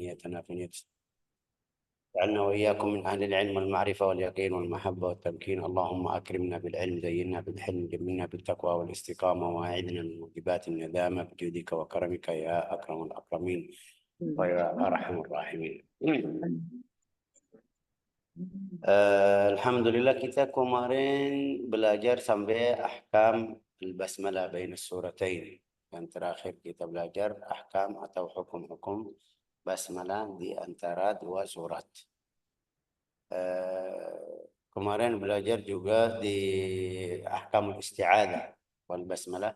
نية. جعلنا وإياكم من أهل العلم والمعرفة واليقين والمحبة والتمكين. اللهم أكرمنا بالعلم، زينا بالحلم، جملنا بالتقوى والاستقامة، وأعذنا من موجبات الندامة بجودك وكرمك يا أكرم الأكرمين ويا أرحم الراحمين. Alhamdulillah, kita kemarin belajar sampai ahkam al-basmalah baina suratain. Yang terakhir kita belajar ahkam atau hukum-hukum basmalah di antara dua surat. Kemarin belajar juga di ahkam isti'adah wal basmalah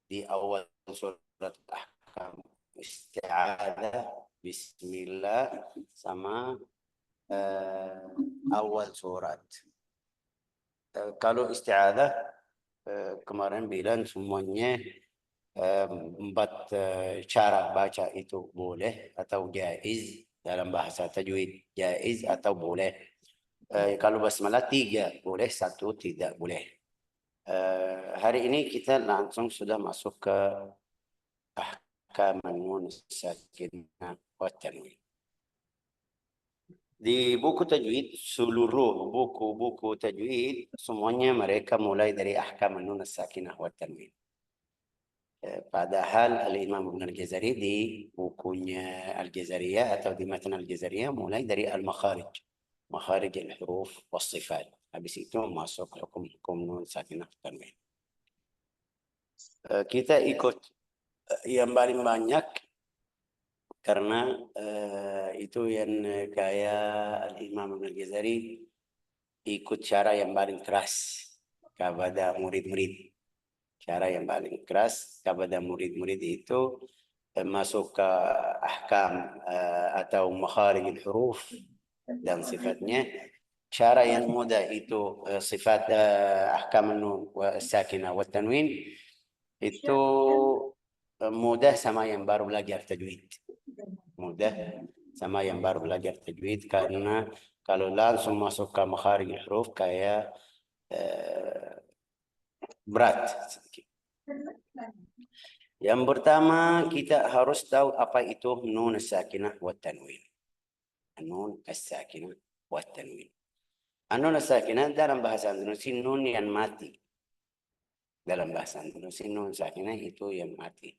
di awal surat ahkam isti'adah bismillah sama awal surat. Kalau isti'adah kemarin bilang semuanya 4 cara baca itu boleh atau jaiz dalam bahasa tajwid, jaiz atau boleh. Kalau basmalah 3 boleh, 1 tidak boleh. Hari ini kita langsung sudah masuk ke ahkam nun sakinah wa tanwin. Di buku tajwid, seluruh buku-buku tajwid semuanya mereka mulai dari ahkam nun sakinah wa tanwin. Padahal Al-Imam Ibn Al-Jazari di bukunya Al-Jazariyah atau di matan Al-Jazariyah mulai dari Al-Makharij, Makharij al-huruf was-sifat. Habis itu masuk hukum nun sakinah wa tanwin. Kita ikut yang paling banyak karena itu yang kayak Al-Imam Ibn Al-Jazari ikut cara yang paling keras kepada murid-murid. Cara yang paling keras kepada murid-murid itu masuk ke ahkam atau makharijul huruf dan sifatnya. Cara yang mudah itu sifat ahkam nun wa sakinah wa tanwin itu mudah sama yang baru belajar tajwid. Mudah sama yang baru belajar tajwid karena kalau langsung masuk ke makharijul huruf kayak berat sedikit. Yang pertama kita harus tahu apa itu nun as-sakinah wa tanwin. Nun as-sakinah wa tanwin. Nun as-sakinah dalam bahasa Indonesia nun yang mati. Dalam bahasa Indonesia nun sakinah itu yang mati.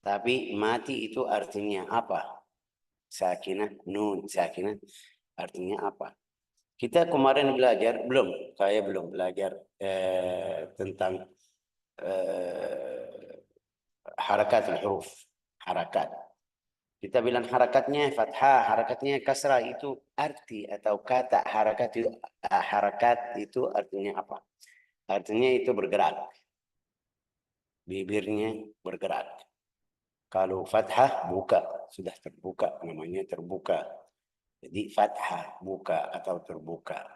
Tapi mati itu artinya apa? Sakinah, nun sakinah artinya apa? Kita kemarin belajar, saya belum belajar tentang harakat huruf, harakat. Kita bilang harakatnya fathah, harakatnya kasrah, itu arti atau kata harakat itu artinya apa? Artinya itu bergerak. Bibirnya bergerak. Kalau fathah buka, sudah terbuka, namanya terbuka. Jadi fathah buka atau terbuka.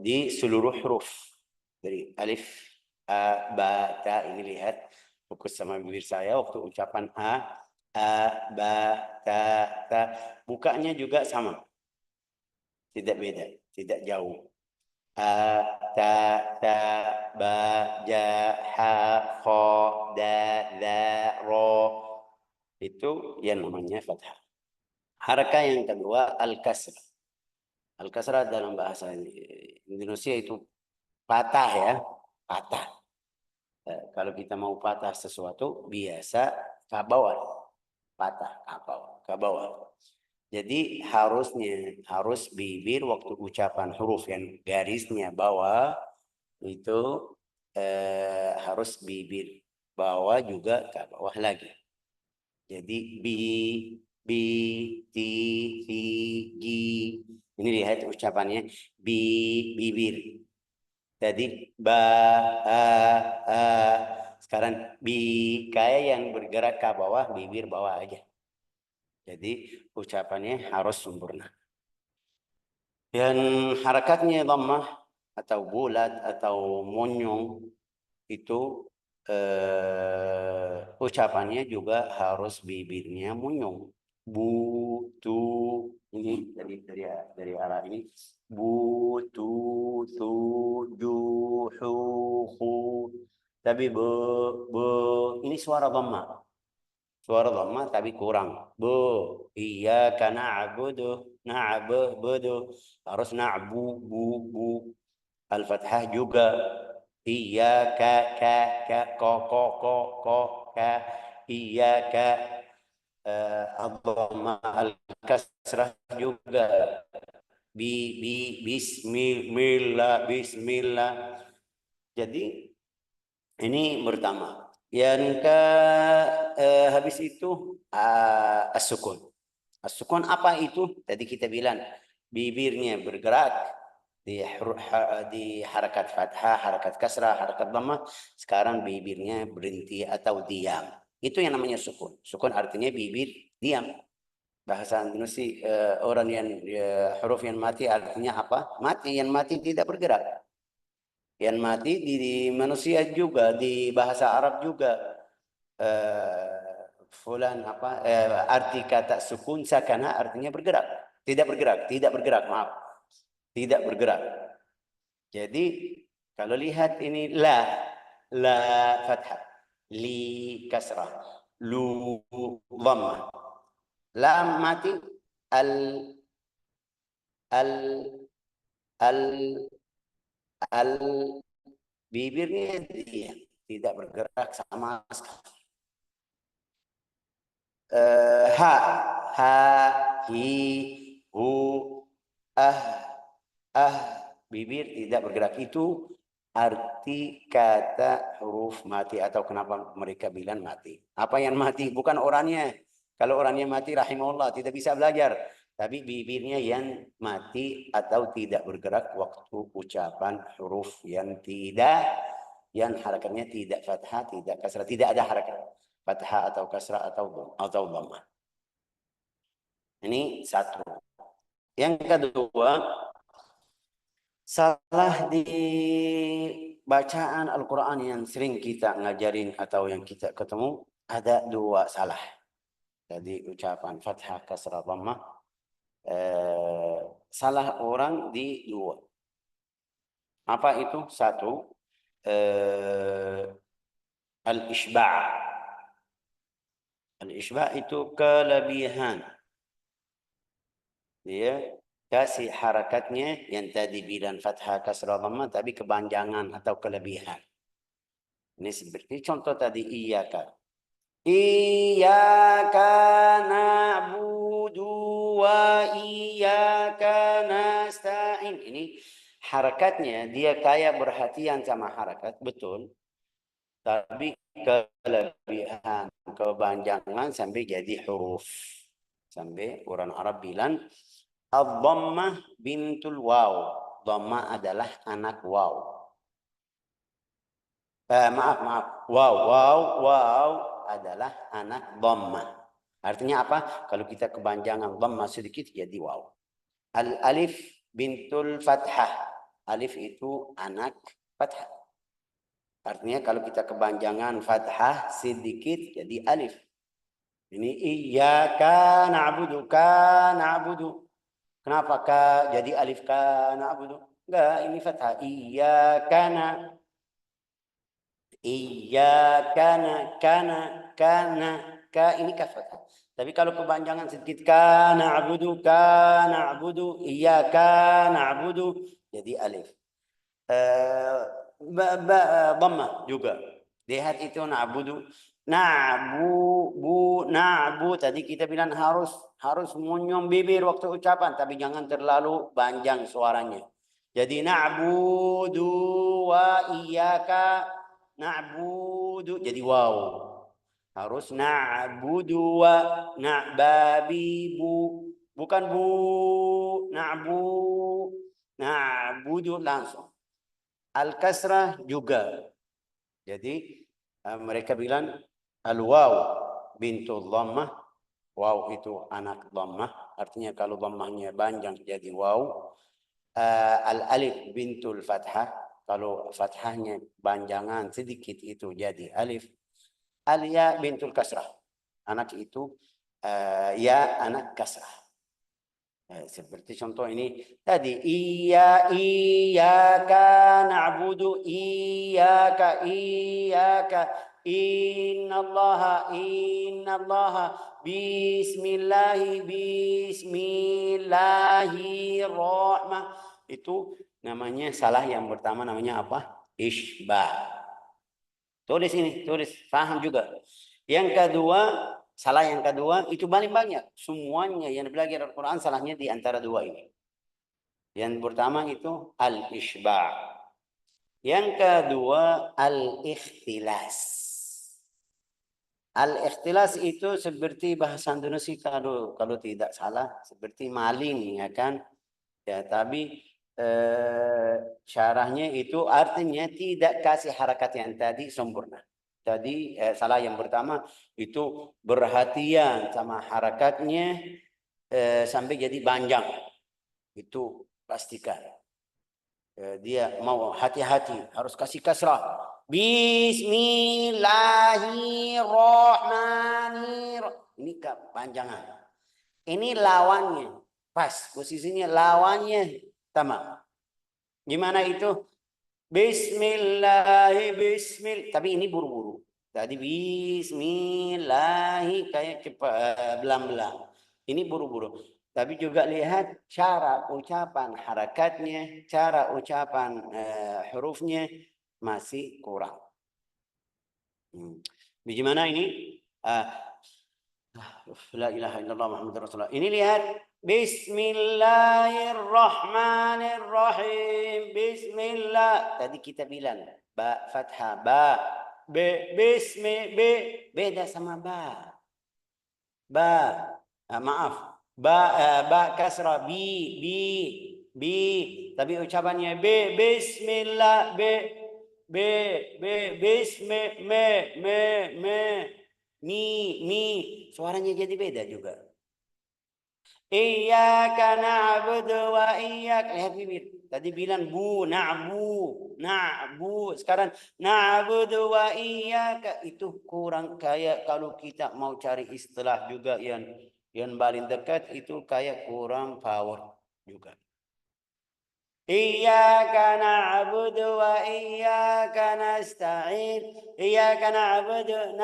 Di seluruh huruf dari alif, a, ba, ta, ini lihat fokus sama bibir saya waktu ucapan a, ba, ta, bukanya juga sama, tidak beda, tidak jauh. A, ta, ba, ja, ha, kho, da, ro, itu yang namanya fathah. Harakat yang kedua al-kasrah. Al-kasrah dalam bahasa Indonesia itu patah ya, patah. Kalau kita mau patah sesuatu biasa ke bawah, patah ke bawah. Jadi harus bibir waktu ucapan huruf yang garisnya bawah itu harus bibir bawah juga ke bawah lagi. Jadi bi, ti, fi, gi. Ini lihat ucapannya bibir. Jadi ba, a. Sekarang kayak yang bergerak ke bawah, bibir bawah aja. Jadi ucapannya harus sempurna. Dan harakatnya dhammah atau bulat atau monyong itu ucapannya juga harus bibirnya monyong. Bu, tu, ini dari arah ini. Bu, tu, ju, hu. Tapi be, ini suara dhammah. suara dhammah tapi kurang. Bu, iyyaka na'budu. Harus na'bu, bu. Al-fathah juga. Iyyaka, ko, ka. Iyyaka, dhammah al-kasrah juga. Bismillah. Jadi ini pertama. Yang ke habis itu as-sukun. As-sukun apa itu? Tadi kita bilang bibirnya bergerak di harakat fathah, harakat kasrah, harakat dhammah. Sekarang bibirnya berhenti atau diam. Itu yang namanya sukun. Sukun artinya bibir diam. Bahasa Indonesia orang yang huruf yang mati artinya apa? Mati, yang mati tidak bergerak. Yang mati di manusia juga, di bahasa Arab juga. Fulan apa? Arti kata sukun sakana artinya bergerak. Tidak bergerak, maaf. Tidak bergerak. Jadi kalau lihat ini la fathah, li kasrah, lu dhammah. Lam mati, al al al al bibirnya dia tidak bergerak sama sekali. Ha, hi, hu, ah, bibir tidak bergerak. Itu arti kata huruf mati atau kenapa mereka bilang mati. Apa yang mati? Bukan orangnya. Kalau orangnya mati, rahimahullah, tidak bisa belajar. Tapi bibirnya yang mati atau tidak bergerak waktu ucapan huruf yang yang harakatnya tidak fathah, tidak kasrah, tidak ada harakat fathah atau kasrah atau dhammah. Ini satu. Yang kedua, salah di bacaan Al-Quran yang sering kita ngajarin atau yang kita ketemu, ada dua salah. Jadi ucapan fathah, kasrah, dhammah, salah orang di dua. Apa itu? Satu, al-ishba'. Al-ishba' itu kelebihan. Dia kasih harakatnya yang tadi bilang fathah, kasrah, dhammah, tapi kepanjangan atau kelebihan. Ini seperti contoh tadi iyyaka. Iyyaka na'budu wa iyyaka nasta'in. Ini harakatnya dia kayak perhatian sama harakat, betul. Tapi kelebihan, kepanjangan sampai jadi huruf. Sampai orang Arab bilang ad-dhammah bintul waw. Dhammah adalah anak waw. Maaf. Wow adalah anak dhammah. Artinya apa? Kalau kita kepanjangan dhammah sedikit jadi waw. Al-alif bintul fathah. Alif itu anak fathah. Artinya kalau kita kepanjangan fathah sedikit jadi alif. Ini iyyaka na'budu. Kenapa ka jadi alif ka na'budu? Enggak, ini fathah. Kana, ka ini ka fathah. Tapi kalau kepanjangan sedikit ka na'budu, iyyaka na'budu jadi alif. Dhammah juga. Lihat itu na'budu. Na'bu tadi kita bilang harus munyum bibir waktu ucapan, tapi jangan terlalu panjang suaranya. Jadi na'budu wa iyyaka na'budu jadi waw. Harus na'budu wa na'babibu. Bukan bu, na'budu langsung. Al-kasrah juga. Jadi mereka bilang al-waw bintul dhammah. Waw itu anak dhammah. Artinya kalau dhammahnya panjang jadi waw. Al-alif bintul fathah. Kalau fathahnya panjangan sedikit itu jadi alif. Al-ya bintul kasrah. Anak itu ya anak kasrah. Seperti contoh ini tadi iyyaka na'budu iyyaka innallaha, bismillahirrahmanirrahim. Itu namanya salah yang pertama, namanya apa? Isbah. Tulis ini, tulis, paham juga. Yang kedua, salah yang kedua itu paling banyak. Semuanya yang belajar Al-Quran salahnya di antara dua ini. Yang pertama itu al-isbah. Yang kedua al-ikhtilas. Al-ikhtilas itu seperti bahasa Indonesia kalau tidak salah seperti maling, ya kan? Ya, tapi syarahnya itu artinya tidak kasih harakat yang tadi sempurna. Tadi salah yang pertama itu berhatian sama harakatnya sampai jadi panjang. Itu pastikan. Dia mau hati-hati, harus kasih kasrah. Bismillahirrahmanirrahim. Ini kepanjangan. Ini lawannya. Pas posisinya lawannya tamam. Gimana itu? Bismillah. Tapi ini buru-buru. Tadi bismillahi kayak cepat belang-belang. Ini buru-buru. Tapi juga lihat cara ucapan harakatnya, cara ucapan hurufnya masih kurang. Bagaimana ini? La ilaha illallah Muhammadur Rasulullah. Ini lihat. Bismillahirrahmanirrahim. Bismillah. Tadi kita bilang ba fathah ba. Beda sama ba. Maaf. Ba kasrah bi. Tapi ucapannya bismillah mi. Suaranya jadi beda juga. Iyyaka na'budu wa iyyaka. Lihat bibir. Tadi bilang na'bu. Sekarang na'budu wa iyyaka. Itu kurang, kayak kalau kita mau cari istilah juga yang paling dekat itu kayak kurang power juga. Iyyaka na'budu wa iyyaka nasta'in. Iyyaka na'budu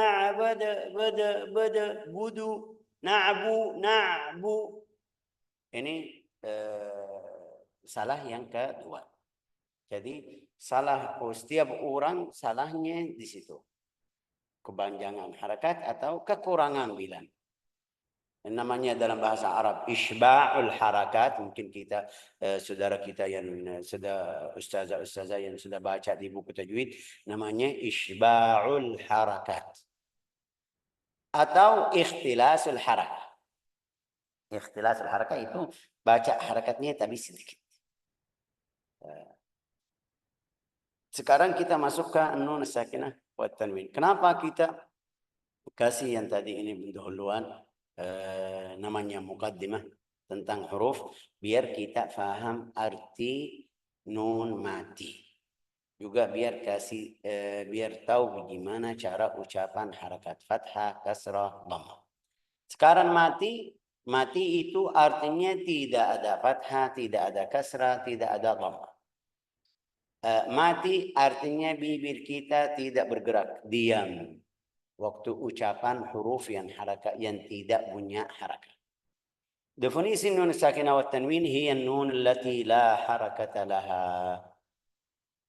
na'bu. Ini salah yang kedua. Jadi salah setiap orang salahnya di situ. Kepanjangan harakat atau kekurangan bilang. Namanya dalam bahasa Arab isba'ul harakat. Mungkin kita saudara kita yang sudah ustazah yang sudah baca di buku tajwid, namanya isba'ul harakat atau ikhtilasul harakat. Ikhtilasul harakat itu baca harakatnya tapi sedikit. Sekarang kita masuk ke nun sakinah wa tanwin. Kenapa kita kasih yang tadi ini pendahuluan namanya muqaddimah tentang huruf, biar kita faham arti nun mati. Juga biar tahu bagaimana cara ucapan harakat fathah, kasrah, dhammah. Sekarang mati itu artinya tidak ada fathah, tidak ada kasrah, tidak ada dhammah. Mati artinya bibir kita tidak bergerak, diam. Waktu ucapan huruf yang tidak punya harakat. Definisi nun sakinah wa tanwin hiya nun allati la harakata laha.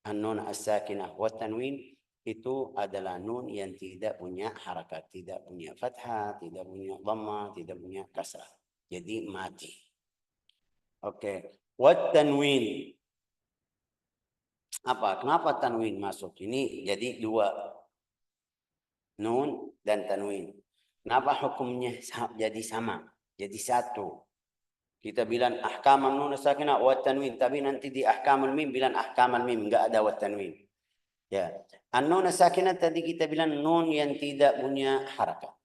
An-nun as-sakinah wa tanwin itu adalah nun yang tidak punya harakat, tidak punya fathah, tidak punya dhamma, tidak punya kasrah. Jadi mati. Oke. Wa tanwin. Apa? Kenapa tanwin masuk? Ini jadi dua. Nun dan tanwin. Kenapa hukumnya jadi sama? Jadi satu. Kita bilang ahkam nun sakinah wa tanwin, tapi nanti di ahkamul mim bilang ahkamul mim, enggak ada wa tanwin. Ya. An-nun sakinah tadi kita bilang nun yang tidak punya harakat.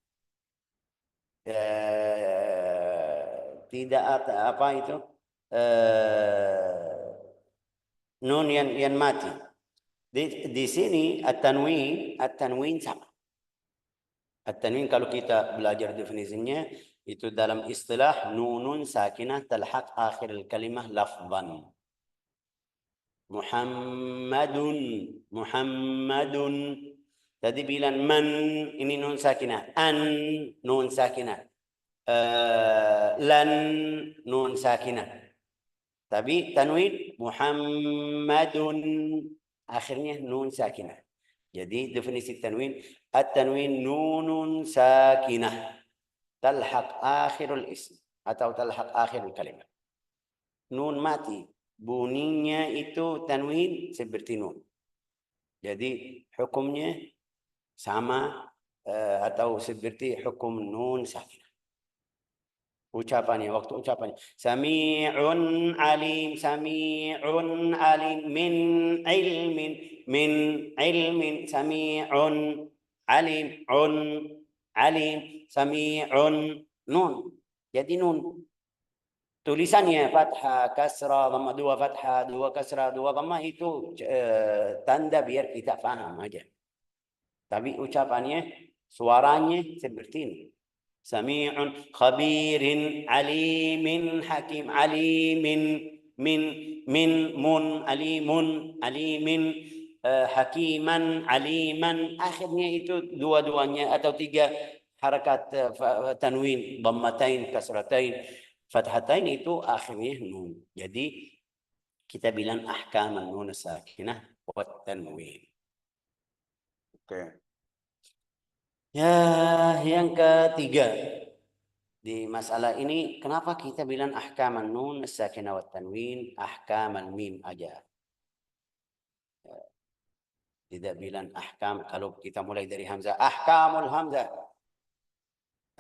Tidak apa itu? Nun yang mati. Di sini at-tanwin sama. At-tanwin kalau kita belajar definisinya itu dalam istilah nunun sakinah talhaq akhir al-kalimah lafzan. Muhammadun. Tadi bilang man, ini nun sakinah. An, nun sakinah. Lan, nun sakinah. Tapi tanwin Muhammadun, akhirnya nun sakinah. Jadi definisi tanwin, at-tanwin nunun sakinah talhaq akhirul ism atau talhaq akhirul kalimat. Nun mati, bunyinya itu tanwin seperti nun. Jadi hukumnya sama atau seperti hukum nun sakinah. Ucapannya, waktu ucapannya. Sami'un alim, sami'un alim, min ilmin, sami'un alim, alim, sami'un, nun. Jadi nun. Tulisannya fathah, kasrah, dhamma, dua fathah, dua kasrah, dua dhamma itu tanda biar kita paham aja. Tapi ucapannya, suaranya seperti ini. Sami'un khabirin alimin hakim alimin min mun alimin hakiman aliman, akhirnya itu dua-duanya atau tiga harakat tanwin, dhammatain, kasratain, fathatain itu akhirnya nun. Jadi kita bilang ahkam nun sakinah wa tanwin. Oke. Ya, yang ketiga di masalah ini, kenapa kita bilang ahkam nun sakinah wa tanwin, ahkam mim aja. Tidak bilang ahkam, kalau kita mulai dari hamzah, ahkamul hamzah,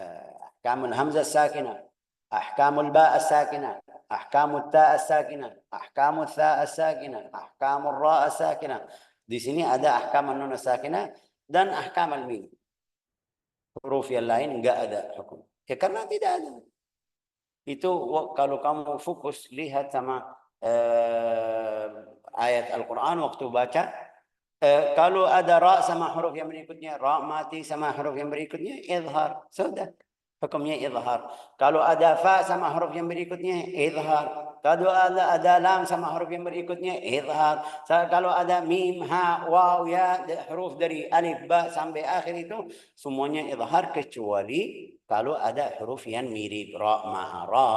ahkamul hamzah sakinah, ahkamul ba sakinah, ahkamul ta sakinah, ahkamul tha sakinah, ahkamul ra sakinah. Di sini ada ahkam nun sakinah dan ahkam mim. Huruf yang lain enggak ada hukum. Ya karena tidak ada. Itu kalau kamu fokus lihat sama ayat Al-Quran waktu baca, kalau ada ra sama huruf yang berikutnya, ra mati sama huruf yang berikutnya, izhar. Sudah. Hukumnya izhar. Kalau ada fa sama huruf yang berikutnya, izhar. Kalau ada lam sama huruf yang berikutnya, izhar. Kalau ada mim, ha, waw, ya, huruf dari alif, ba sampai akhir itu semuanya izhar, kecuali kalau ada huruf yang mirip, ra ma'a ra,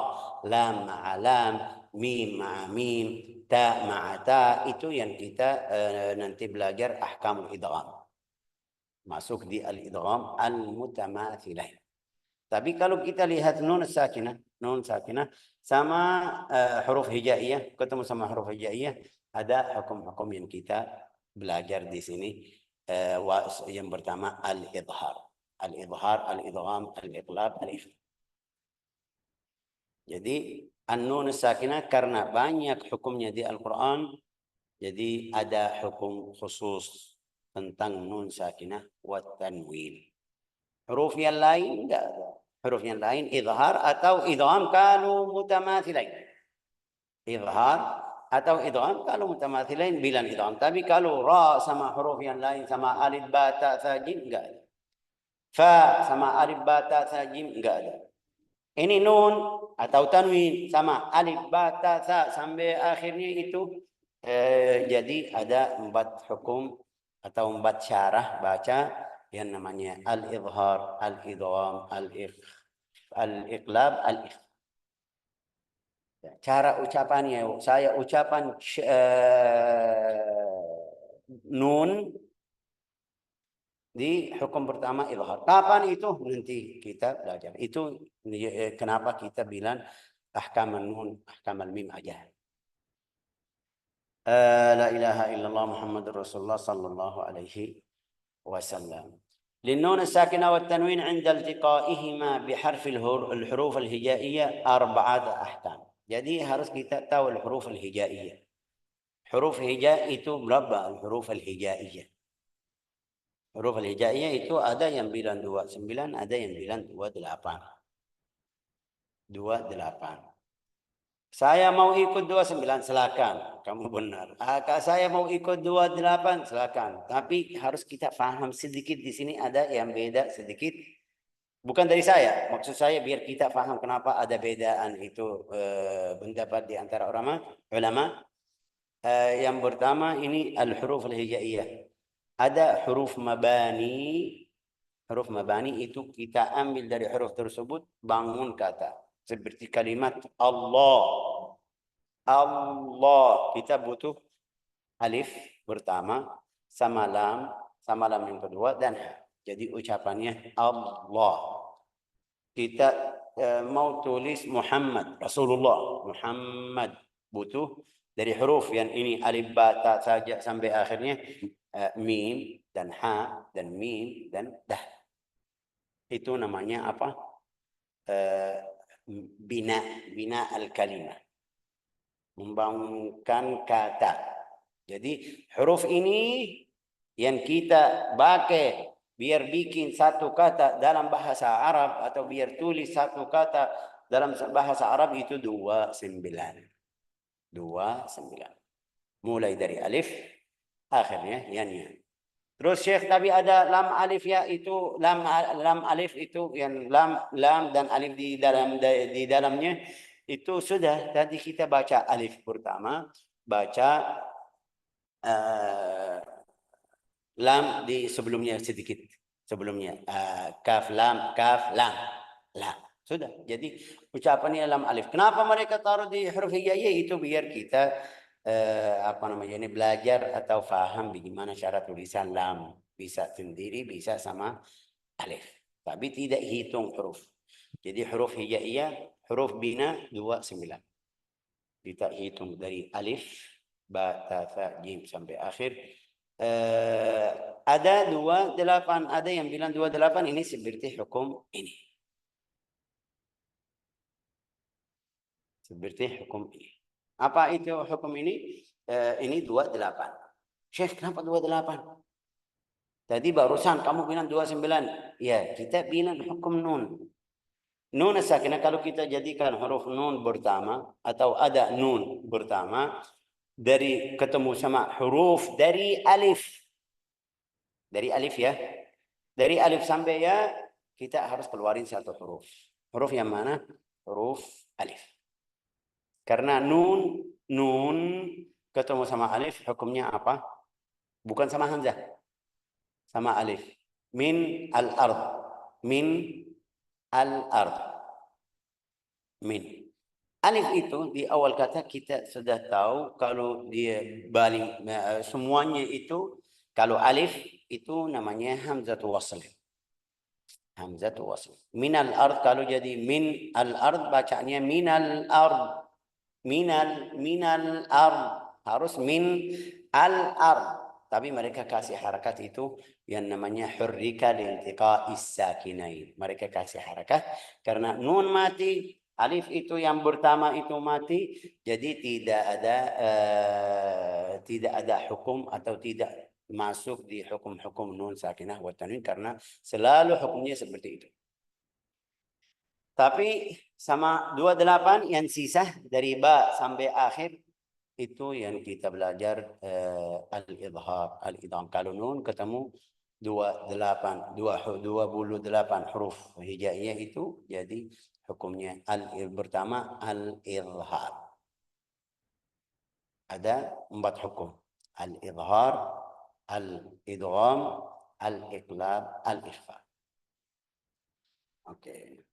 lam ma'a lam, mim ma'a mim, ta ma'a ta, itu yang kita nanti belajar ahkamul idgham. Masuk di al-idgham al-mutamathilain. Tapi kalau kita lihat nun sakinah sama huruf hijaiyah, ketemu sama huruf hijaiyah, ada hukum-hukum yang kita belajar di sini. Yang pertama al-idhar, al-idgham, al-iqlab, al-ifham. Jadi an-nun sakinah karena banyak hukumnya di Al-Quran, jadi ada hukum khusus tentang nun sakinah wa tanwin. Huruf yang lain enggak ada. Huruf yang lain izhar atau idgham kalau mutamathilain. Izhar atau idgham kalau mutamathilain bilang idgham. Tapi kalau ra sama huruf yang lain sama alif ba ta tha jim enggak ada. Fa sama alif ba ta tha jim enggak ada. Ini nun atau tanwin sama alif ba ta tha sampai akhirnya itu jadi ada 4 hukum atau 4 syarah baca yang namanya al-izhar, al-idgham, al-iqlab, al-ifham. Cara ucapannya, saya ucapan nun di hukum pertama izhar. Kapan itu? Nanti kita belajar. Itu kenapa kita bilang ahkam nun, ahkam mim aja. La ilaha illallah Muhammadur Rasulullah sallallahu alaihi wasallam. للنون الساكنة والتنوين عند التقائهما بحرف الحروف الهجائية 4 أحكام. Jadi harus kita tahu huruf al-hijaiyah. Huruf hija itu berapa huruf al-hijaiyah? Huruf al-hijaiyah itu ada yang bilang 29, ada yang bilang 28. 28. Saya mau ikut 29, silakan. Kamu benar. Saya mau ikut 28, silakan. Tapi harus kita paham sedikit di sini ada yang beda sedikit. Bukan dari saya. Maksud saya biar kita paham kenapa ada bedaan itu pendapat di antara ulama. Yang pertama ini al-huruf al-hijaiyah. Ada huruf mabani. Huruf mabani itu kita ambil dari huruf tersebut bangun kata. Seperti kalimat Allah. Allah. Kita butuh alif pertama sama lam yang kedua dan ha. Jadi ucapannya Allah. Kita mau tulis Muhammad, Rasulullah, Muhammad, butuh dari huruf yang ini alif ba ta saja sampai akhirnya mim dan ha dan mim dan dah. Itu namanya apa? Bina al-kalimah. Membangunkan kata. Jadi huruf ini yang kita pakai biar bikin satu kata dalam bahasa Arab atau biar tulis satu kata dalam bahasa Arab itu 29. 29. Mulai dari alif akhirnya ya. Terus Syekh tapi ada lam alif ya itu lam alif itu yang lam dan alif di dalamnya itu sudah tadi kita baca alif pertama baca lam di sebelumnya sedikit sebelumnya kaf lam la sudah jadi ucapannya lam alif. Kenapa mereka taruh di huruf hijaiyah itu biar kita apa namanya ini belajar atau faham bagaimana cara tulisan lam, bisa sendiri bisa sama alif tapi tidak hitung huruf. Jadi huruf hijaiyah huruf bina 29 kita hitung dari alif ba ta tha jim sampai akhir. Ada 28, ada yang bilang 28 ini seperti hukum ini. Seperti hukum ini. Apa itu hukum ini? Ini 28. Syekh, kenapa 28? Tadi barusan kamu bilang 29. Ya, kita bilang hukum nun. Nun sakinah kalau kita jadikan huruf nun pertama atau ada nun pertama dari ketemu sama huruf dari alif. Dari alif ya. Dari alif sampai ya kita harus keluarin satu huruf. Huruf yang mana? Huruf alif. Karena nun ketemu sama alif hukumnya apa? Bukan sama hamzah. Sama alif. Min al-ard. Min al-ard. Min. Alif itu di awal kata kita sudah tahu kalau dia balik semuanya itu kalau alif itu namanya hamzatu wasl. Hamzatu wasl. Minal ard kalau jadi min al ard bacanya minal ard. Minal ard harus min al ard. Tapi mereka kasih harakat itu yang namanya hurrika liiltiqa'is sakinain. Mereka kasih harakat karena nun mati, alif itu yang pertama itu mati, jadi tidak ada hukum atau tidak masuk di hukum-hukum nun sakinah wa tanwin karena selalu hukumnya seperti itu. Tapi sama 28 yang sisa dari ba sampai akhir itu yang kita belajar al-idhar, al-idgham. Kalau nun ketemu 28 huruf hijaiyah itu jadi hukumnya pertama al-idhar. Ada 4 hukum. Al-idhar, al-idgham, al-iqlab, al-ikhfa. Oke.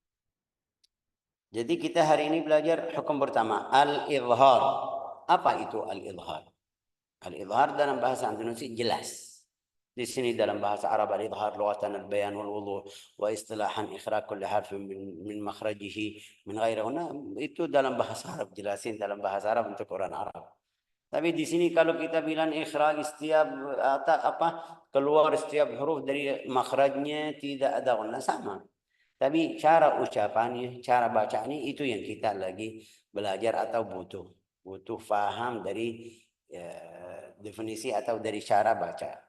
Jadi kita hari ini belajar hukum pertama al-idhar. Apa itu al-idhar? Al-idhar dalam bahasa Indonesia jelas. Di sini dalam bahasa Arab al-idhar lughatan al-bayan wal wuduh wa istilahan ikhraj kulli harfin min makhrajihi min ghairi huna itu dalam bahasa Arab jelasin dalam bahasa Arab untuk orang Arab. Tapi di sini kalau kita bilang ikhraj setiap keluar setiap huruf dari makhrajnya tidak ada guna sama. Tapi cara ucapannya, cara bacaannya itu yang kita lagi belajar atau butuh faham dari definisi atau dari cara baca.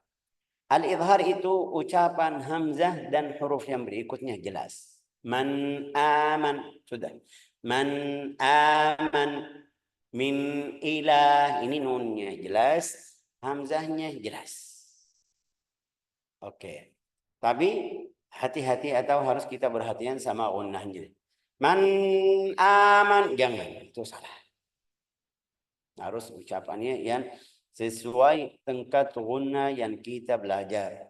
Al-idhar itu ucapan hamzah dan huruf yang berikutnya jelas. Man aman sudah. Man aman min ilah ini nunnya jelas, hamzahnya jelas. Oke. Tapi hati-hati atau harus kita perhatian sama gunnahnya. Man aman jangan itu salah. Harus ucapannya yang sesuai tingkat gunna yang kita belajar.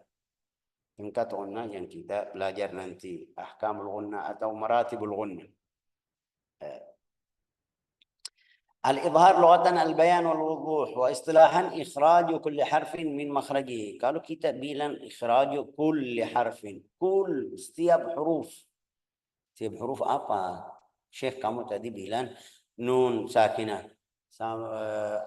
Tingkat gunna yang kita belajar nanti, ahkamul gunna atau maratibul gunna. Al-idhar lughatan al-bayan wal wuduh, wa istilahan ikhraju kulli harfin min makhrajihi. Kalau kita bilang ikhraju kulli harfin, setiap huruf. Setiap huruf apa? Syekh kamu tadi bilang nun sakinah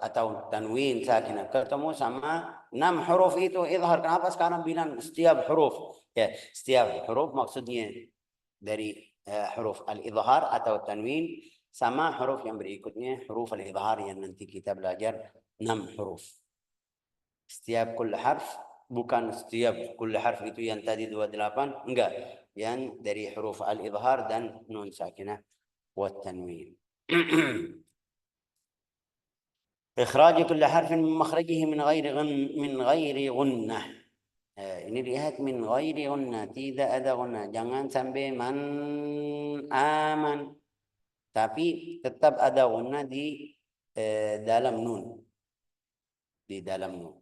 atau tanwin sakinah. Ketemu sama 6 huruf itu idhar. Kenapa sekarang bilang setiap huruf? Ya, setiap huruf maksudnya dari huruf al-idhar atau tanwin sama huruf yang berikutnya, huruf al-idhar yang nanti kita belajar 6 huruf. Setiap kull harf, bukan setiap kull harf itu yang tadi 28, enggak. Yang dari huruf al-idhar dan nun sakinah wa tanwin. Ikhraj kull harfin min makhrajihi min ghairi gunnah. Ini lihat min ghairi gunnah, tidak ada gunnah. Jangan sampai man aman. Tapi tetap ada gunnah di dalam nun. Di dalam nun.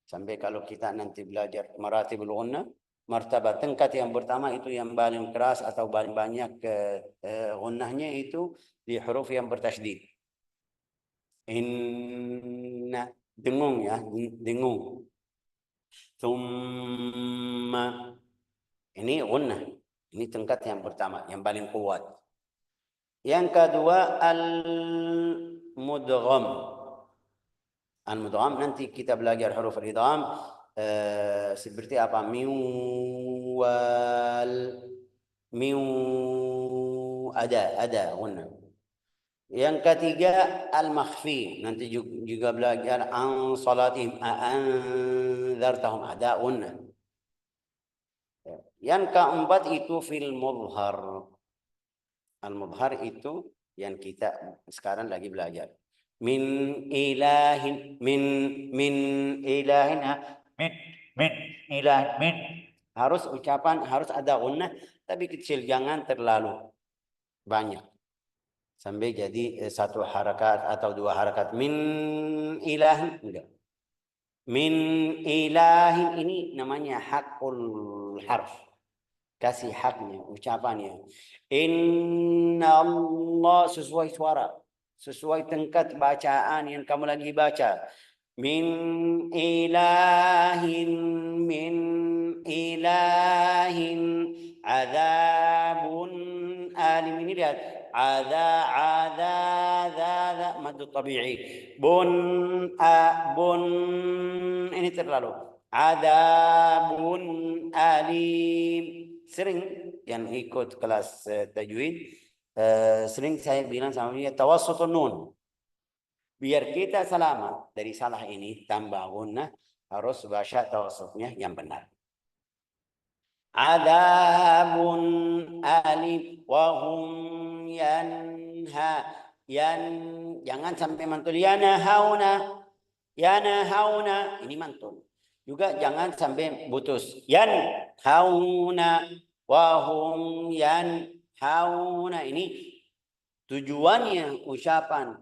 Sampai kalau kita nanti belajar maratibul gunnah, martabat tingkat yang pertama itu yang paling keras atau paling banyak gunnahnya itu di huruf yang bertasydid. Inna, dengung ya, dengung. Thumma, ini gunnah. Ini tingkat yang pertama, yang paling kuat. Yang kedua al-mudgham. Al-mudgham nanti kita belajar huruf al-idgham seperti apa? Ada gunnah. Yang ketiga al-makhfi. Nanti juga belajar an salatihim anzartahum, ada gunnah. Yang keempat itu fil mudhar. Al-mudhar itu yang kita sekarang lagi belajar. Min ilahin harus ucapan, harus ada gunnah, tapi kecil, jangan terlalu banyak sampai jadi satu harakat atau 2 harakat. Min ilahin, enggak. Min ilahin ini namanya hakul harf, kasih haknya, ucapannya. Inna Allah, sesuai suara, sesuai tingkat bacaan yang kamu lagi baca. Min ilahin azabun alim. Ini lihat, ada madu tabi'i. Bun ini terlalu. Adabun alim. Sering yang ikut kelas tajwid, sering saya bilang sama dia tawassutun nun. Biar kita selamat dari salah ini, tambah gunnah, harus baca tawassutnya yang benar. Adabun alim wa hum jangan sampai mantul yanhauna, ini mantul. Juga jangan sampai putus. Yanhauna wa hum yanhauna, ini tujuannya ucapan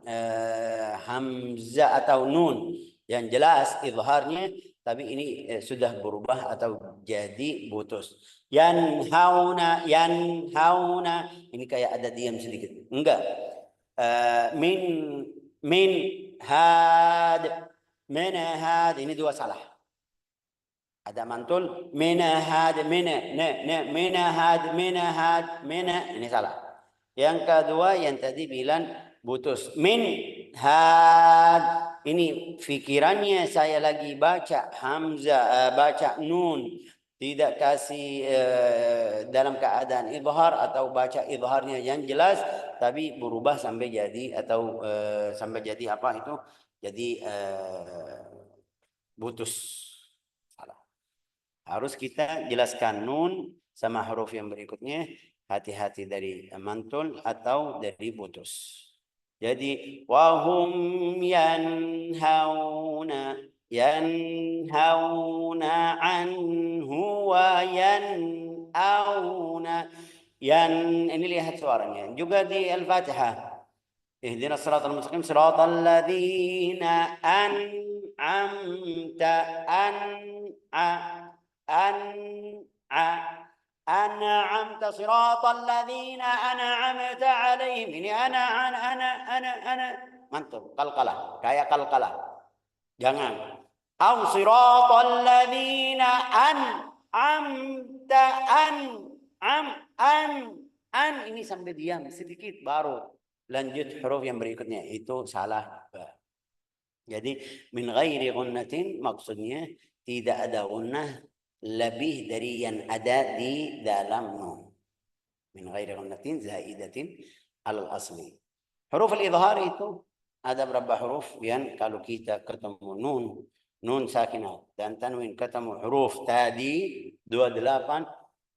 hamzah atau nun yang jelas idharnya, tapi ini sudah berubah atau jadi putus. Yanhauna, ini kayak ada diam sedikit. Enggak. Min had, ini 2 salah. Ada mantul minahad, ini salah. Yang kedua yang tadi bilang putus. Min had, ini fikirannya saya lagi baca hamzah, baca nun, tidak kasih dalam keadaan idhar atau baca idharnya yang jelas, tapi berubah sampai jadi atau sampai jadi apa itu? Jadi putus. Salah. Harus kita jelaskan nun sama huruf yang berikutnya. Hati-hati dari mantul atau dari putus. Jadi wahum yanhauna anhu wa yanauna. Ini lihat suaranya. Juga di Al-Fatihah. Ihdinas siratal mustaqim siratal ladzina an'amta an'amta siratal ladzina an'amta alaihim. Ini ana. Mantap, qalqalah, kayak qalqalah. Jangan. Au siratal ladzina an'amta an ini sampai diam sedikit baru lanjut huruf yang berikutnya, itu salah. Jadi min ghairi gunnatin maksudnya tidak ada gunnah lebih dari yang ada di dalam nun. Min ghairi gunnatin zaidatin alal asli. Huruf al-idhar itu ada berapa huruf yang kalau kita ketemu nun sakinah dan tanwin ketemu huruf tadi 28,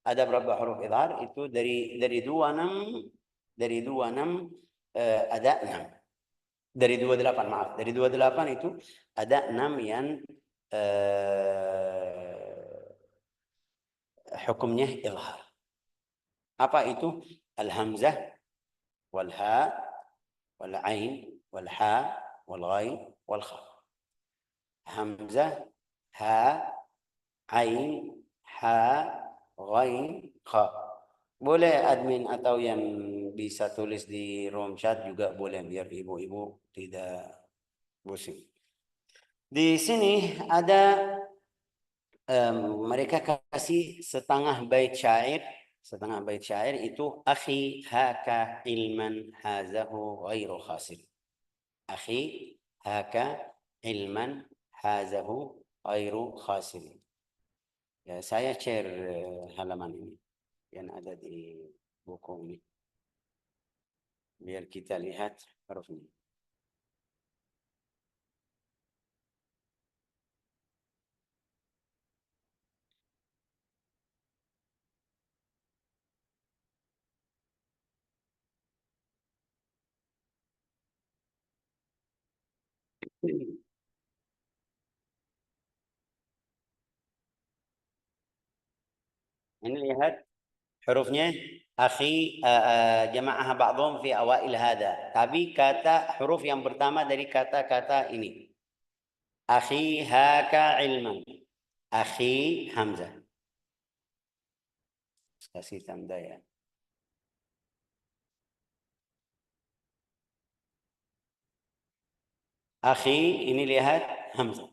ada berapa huruf idhar itu dari 26 ada 6. Dari 28 maaf, dari 28 itu ada 6 yang hukumnya idhar. Apa itu? Al-hamzah wal ha wal ain wal ha wal ghain wal kha. Hamzah, ha, ain, ha, ghain, kha. Boleh admin atau yang bisa tulis di room chat juga boleh, biar ibu-ibu tidak pusing. Di sini ada mereka kasih setengah bait syair. Setengah bait syair itu akhi haka ilman hazahu ghairu khasir. Akhi haka ilman hazahu ghairu khasir. Ya, saya share halaman ini yang ada di buku ini biar kita lihat hurufnya. Ini lihat hurufnya akhi jamaah ba'dhum fi awail hada. Tapi kata huruf yang pertama dari kata-kata ini. Akhi haka ilman. Akhi hamzah. Kasih tanda ya. Akhi ini lihat hamzah.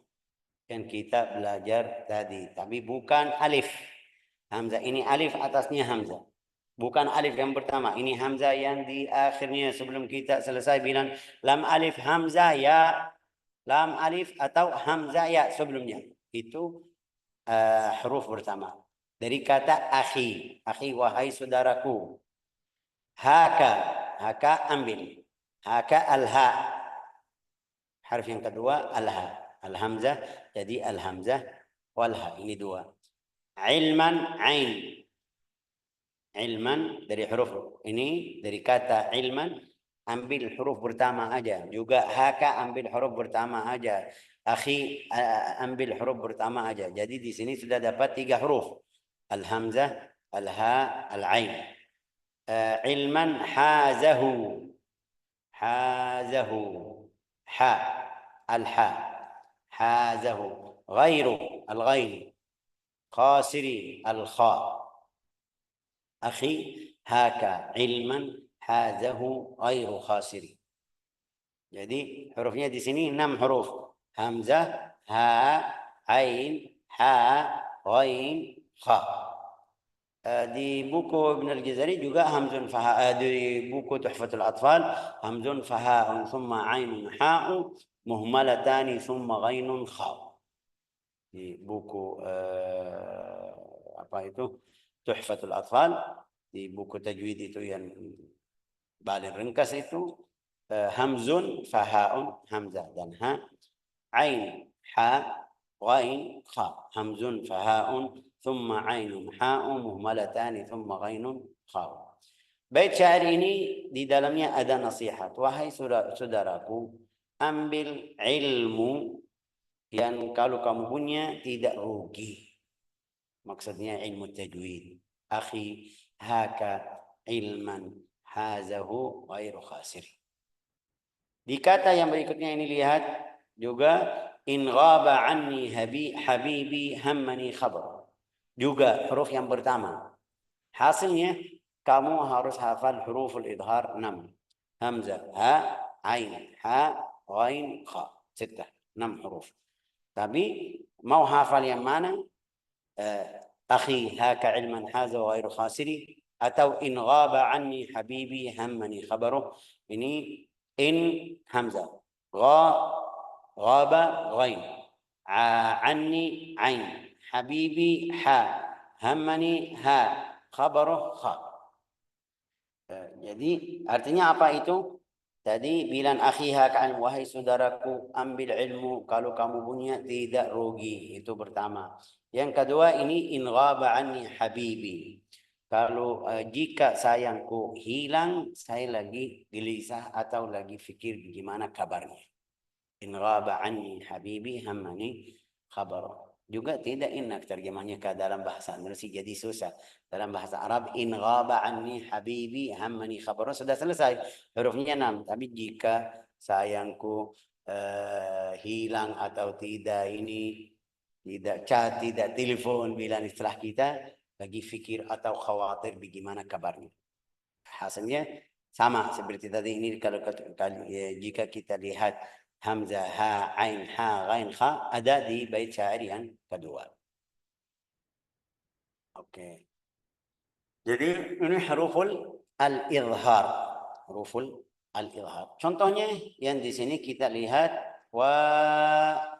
Yang kita belajar tadi, tapi bukan alif. Hamzah ini alif, atasnya hamzah. Bukan alif yang pertama, ini hamzah yang di akhirnya sebelum kita selesai bilang lam alif hamzah ya, lam alif atau hamzah ya sebelumnya. Itu huruf pertama. Dari kata akhi, akhi wahai saudaraku. Haka, haka ambil. Haka al-ha. Harf yang kedua al-ha. Al-hamzah jadi al-hamzah wal-ha. Ini dua. Ilman ain. Ilman dari huruf ini, dari kata ilman ambil huruf pertama aja. Juga haka ambil huruf pertama aja. Akhi ambil huruf pertama aja. Jadi di sini sudah dapat 3 huruf. Al-hamzah, al-ha, al-ain. Ilman hazahu. Hazahu. Ha. Al-ha. Hazahu. Ghairu. Al-ghain. Khasiri. Al-kha. Akhi haka ilman hazahu ghairu khasiri. Jadi hurufnya di sini 6 huruf. Hamzah, ha, ain, ha, ghain, kha. Di buku Ibn al-Jazari juga hamzun faha, di buku Tuhfatul Atfal hamzun fahaun thumma ainun ha'u muhmalatani thumma ghainun kha. Di buku apa itu Tuhfatul Atfal, di buku tajwid itu yang paling ringkas itu hamzun fahaun hamzah dan ha, ain ha, ghain kha. Hamzun fahaun thumma ainun ha'u muhmalatani thumma ghainun kha. Bait syair ini di dalamnya ada nasihat. Wahai saudaraku, ambil ilmu yang kalau kamu punya tidak rugi. Maksudnya ilmu tajwid. Akhi haka ilman hazahu ghairu khasir. Di kata yang berikutnya ini lihat Juga in ghaba anni habibi hammani khabar. Juga huruf yang pertama. Hasilnya kamu harus hafal huruful idhar 6. Hamzah, ha, ain, ha, ghain, kha. 6 huruf. Tapi mau hafal yang mana? Akhi haka ilman haza wa ghairu khasiri, atau in ghaba anni habibi hammani khabaruh. Ini in hamzah, ghaba ghain, anni ain, habibi ha, hammani ha, khabaruh kha. Jadi artinya apa itu? Tadi bilang akhiha kan, wahai saudaraku, ambil ilmu, kalau kamu punya tidak rugi. Itu pertama. Yang kedua ini in ghaba anni habibi. Kalau jika sayangku hilang, saya lagi gelisah atau lagi fikir gimana kabarnya. In ghaba anni habibi hammani khabar. Juga tidak enak terjemahnya ke dalam bahasa Indonesia, jadi susah. Dalam bahasa Arab in ghaba anni habibi hammani khabar sudah selesai, hurufnya 6. Tapi jika sayangku hilang atau tidak, ini tidak chat, tidak telepon, bilang istilah kita lagi fikir atau khawatir bagaimana kabarnya. Hasilnya sama seperti tadi. Ini kalau jika kita lihat hamzah, ha, ain, ha, ghain, kha ada di bait syair yang kedua. Oke. Jadi ini huruful al-izhar. Huruful al-izhar. Contohnya yang di sini kita lihat wa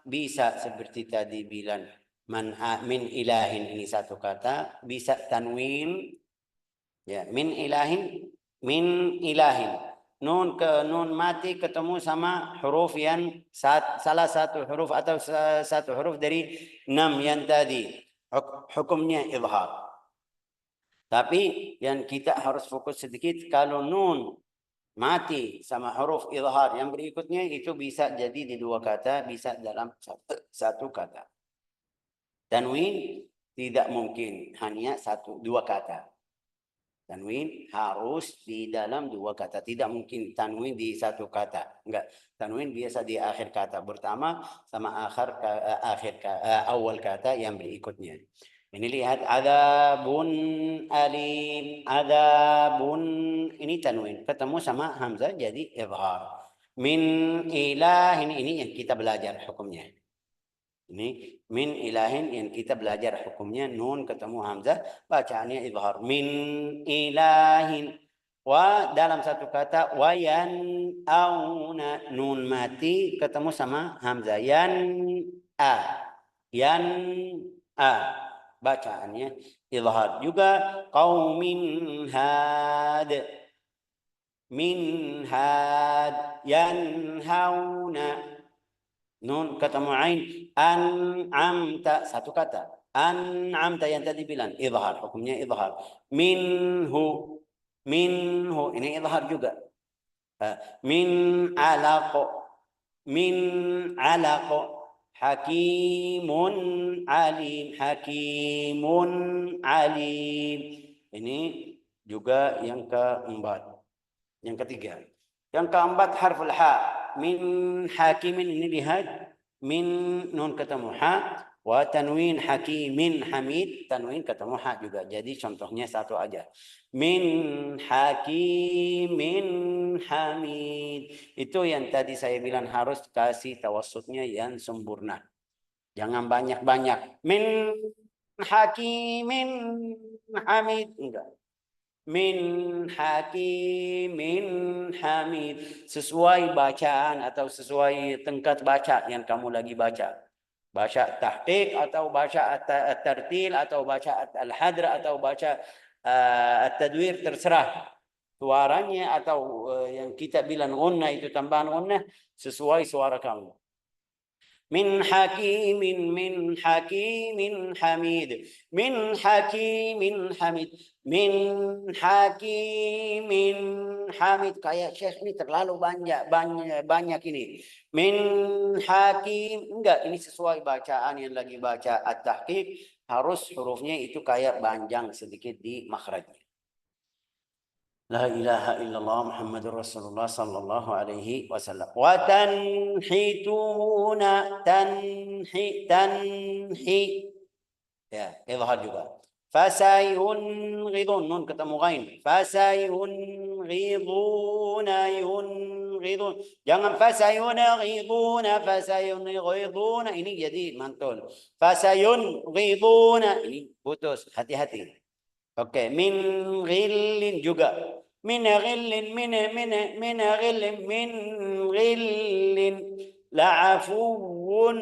bisa seperti tadi bilang min ilahin, ini satu kata, bisa tanwin ya, min ilahin nun ke nun mati ketemu sama huruf yang salah satu huruf atau satu huruf dari 6 yang tadi, hukumnya izhar. Tapi yang kita harus fokus sedikit, kalau nun mati sama huruf izhar yang berikutnya itu bisa jadi di 2 kata, bisa dalam satu kata. Tanwin tidak mungkin hanya 2 kata. Tanwin harus di dalam 2 kata. Tidak mungkin tanwin di 1 kata. Enggak. Tanwin biasa di akhir kata pertama sama awal kata yang berikutnya. Ini lihat adabun alim, adabun, ini tanwin ketemu sama hamzah jadi izhar. Min ilahin, ini yang kita belajar hukumnya. Ini min ilahin yang kita belajar hukumnya, nun ketemu hamzah bacaannya izhar. Min ilahin. Wa dalam satu kata wa yan auna, nun mati ketemu sama hamzah yan a. Yan a. Bacaannya izhar. Juga qaumin had. Min had yanhauna. Nun ketemu ain, an'amta, satu kata. An'amta yang tadi bilang izhar, hukumnya izhar. Minhu, ini izhar juga. Min alaq, hakimun alim, Ini juga yang keempat. Yang ketiga. Yang keempat harful ha. Min hakimin, ini lihat min nun ketemu ha, wa tanwin hakimin hamid, tanwin ketemu ha juga. Jadi contohnya satu aja. Min hakimin hamid. Itu yang tadi saya bilang harus kasih tawassutnya yang sempurna. Jangan banyak-banyak. Min hakimin hamid, enggak. Min hakimin hamid, sesuai bacaan atau sesuai tingkat baca yang kamu lagi baca. Baca tahqiq atau baca at-tartil atau baca al-hadr atau baca at-tadwir, terserah. Suaranya atau yang kita bilang gunnah, itu tambahan gunnah sesuai suara kamu. Min hakimin hamid, min hakimin hamid, min hakimin hamid. Kayak Syekh ini terlalu banyak ini. Min hakim, enggak, ini sesuai bacaan yang lagi baca at-tahqiq, harus hurufnya itu kayak panjang sedikit di makhrajnya. La ilaha illallah Muhammadur Rasulullah sallallahu alaihi wasallam. Wa tanhituna tanhi. Ya, izhar juga. Fasayunghidun, nun ketemu ghain. Fasayunghiduna yunghidun. Jangan fasayunghiduna. Ini jadi mantul. Fasayunghiduna. Ini putus. Hati-hati. Oke, min ghillin juga. Min ghillin. La'afuwun.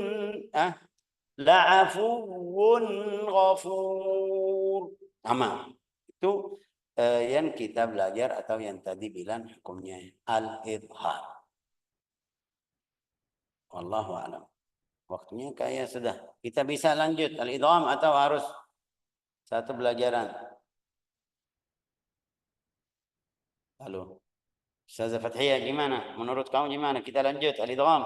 La'afuwun ghafur. Sama. Itu yang kita belajar atau yang tadi bilang hukumnya al-idhar. Wallahu a'lam. Waktunya kayak sudah. Kita bisa lanjut al-idgham atau harus satu pelajaran? Halo. Ustazah Fathiyah gimana? Menurut kamu gimana? Kita lanjut al-idgham.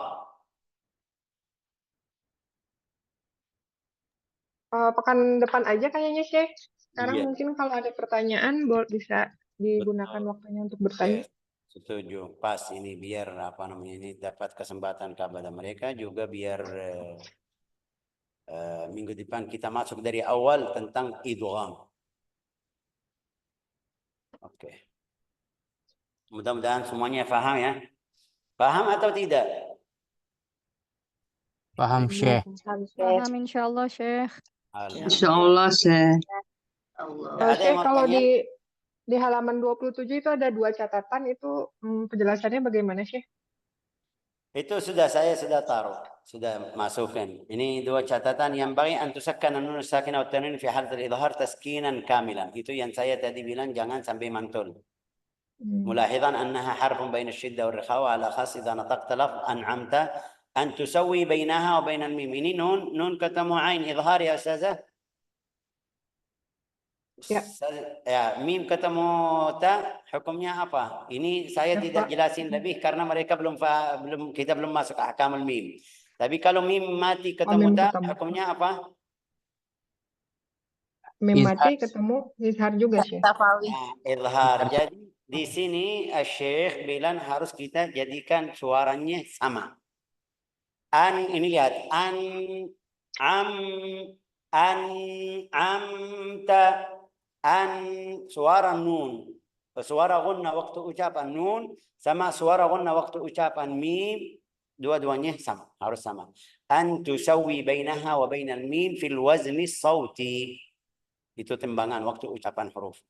Pekan depan aja kayaknya, Syekh. Sekarang Iya. mungkin kalau ada pertanyaan bisa digunakan waktunya untuk bertanya. Setuju. Pas ini biar apa namanya ini dapat kesempatan kepada mereka juga biar minggu depan kita masuk dari awal tentang idgham. Oke. Mudah-mudahan semuanya paham ya. Paham atau tidak? Paham, Syekh. Paham insyaallah, Syekh. Insyaallah, Syekh. Ada yang Syekh, mau kalau tanya? di halaman 27 itu ada 2 catatan, itu penjelasannya bagaimana, Syekh? Itu saya sudah taruh, sudah masukkan. Ini 2 catatan yang bagi an tusakkan an-nun sakinah wa tanwin fi halat al-idhar taskinan kamilan. Itu yang saya tadi bilang jangan sampai mantul. ملاحظا أنها حرف بين الشدة والرخاوة على خاص إذا نطقت لفظ أنعمت أن تسوي بينها وبين الميم. Ini nun ketemu ain idhar ya Ustazah? Ya. Ya, mim ketemu ta, hukumnya apa? Ini saya tidak jelasin lebih karena mereka kita belum masuk ahkamul mim. Tapi kalau mim mati ketemu ta, hukumnya apa? Mim mati ketemu izhar juga, Syekh. Izhar. Jadi di sini Syekh bilang harus kita jadikan suaranya sama. An ini lihat amta an suara nun. Suara gunna waktu ucapan nun sama suara gunna waktu ucapan mim dua-duanya sama, harus sama. An tusawwi bainaha wa bainal mim fil wazni sauti. Itu timbangan waktu ucapan huruf.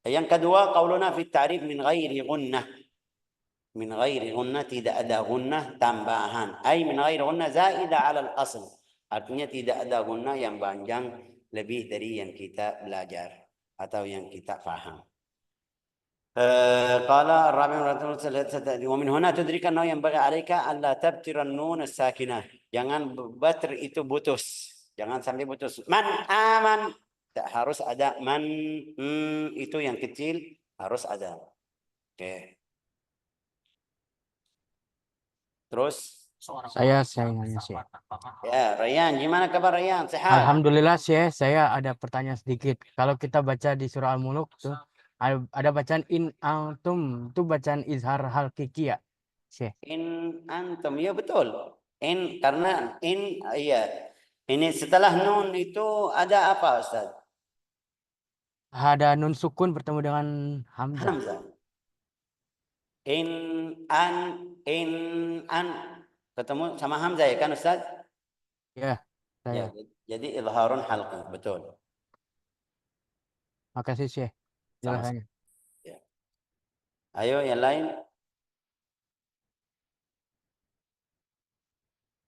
Yang kedua, qauluna fi ta'rif min ghairi gunnah. Min ghairi gunnah, tidak ada gunnah tambahan. Ay min ghairi gunnah zaida 'ala al-asl. Artinya tidak ada gunnah yang panjang lebih dari yang kita belajar atau yang kita faham. Qala ar-rabi' wa min huna tudrika annahu yanbaghi 'alaika an la tabtira an-nun as-sakinah. Jangan batr itu putus. Jangan sampai putus. Man aman. Harus ada man, itu yang kecil harus ada. Oke. Terus Saya nanya, Syekh. ya, Rayyan, gimana kabar Rayyan? Sehat? Alhamdulillah, Syekh. Saya ada pertanyaan sedikit. Kalau kita baca di surah Al-Mulk tuh ada bacaan in antum, itu bacaan izhar hakiki ya, Syekh? In antum, ya betul. In karena in iya. Ini setelah nun itu ada apa, Ustaz? Ada nun sukun bertemu dengan hamzah. Hamzah. In an ketemu sama hamzah ya kan Ustaz? Ya, Ya, saya. jadi izharun halqi, betul. Makasih, Syekh. Jelasannya. Ya. Ayo yang lain.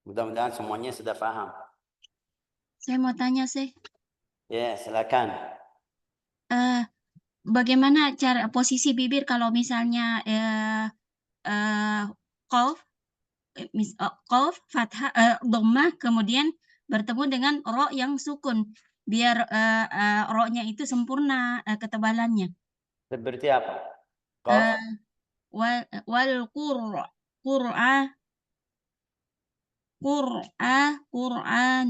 Mudah-mudahan semuanya sudah paham. Saya mau tanya, Syekh. Ya, silakan. Bagaimana cara posisi bibir kalau misalnya qaf fathah dhammah kemudian bertemu dengan ro yang sukun biar ro-nya itu sempurna ketebalannya. Seperti apa? Qaf Wal Qur'an.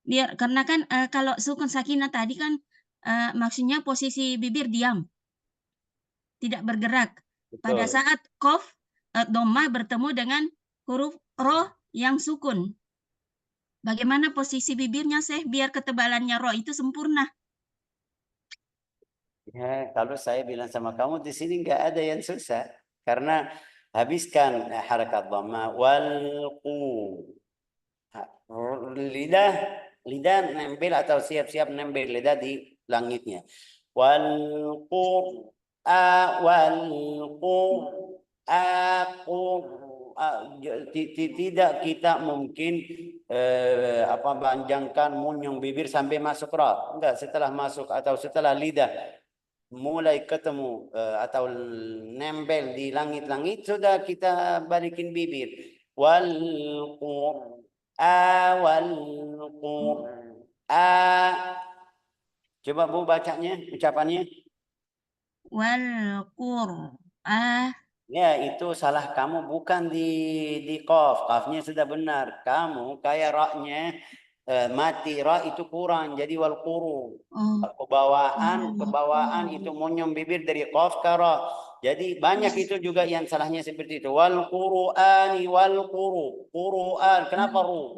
Biar karena kan kalau sukun sakinah tadi kan maksudnya posisi bibir diam. tidak bergerak. Pada Betul. saat qaf dhammah bertemu dengan huruf ro yang sukun. Bagaimana posisi bibirnya, Syekh, biar ketebalannya ro itu sempurna? Ya, kalau saya bilang sama kamu di sini nggak ada yang susah karena habiskan harakat dhamma lidah lidah nempel atau siap-siap nempel lidah di langitnya. Tidak kita mungkin panjangkan munyung bibir sampai masuk ra. Enggak, setelah masuk atau setelah lidah mulai ketemu atau nempel di langit-langit sudah kita balikin bibir. Coba Bu bacanya ucapannya. Wal qur'an. Ya, itu salah kamu, bukan di qaf. Qafnya sudah benar. Kamu kayak ra-nya mati, ra itu kurang. Jadi wal quru. Oh. Kebawaan itu munyum bibir dari qaf ke ra. Jadi banyak itu juga yang salahnya seperti itu. Wal qur'ani wal quru. Qur'an. Kenapa ru?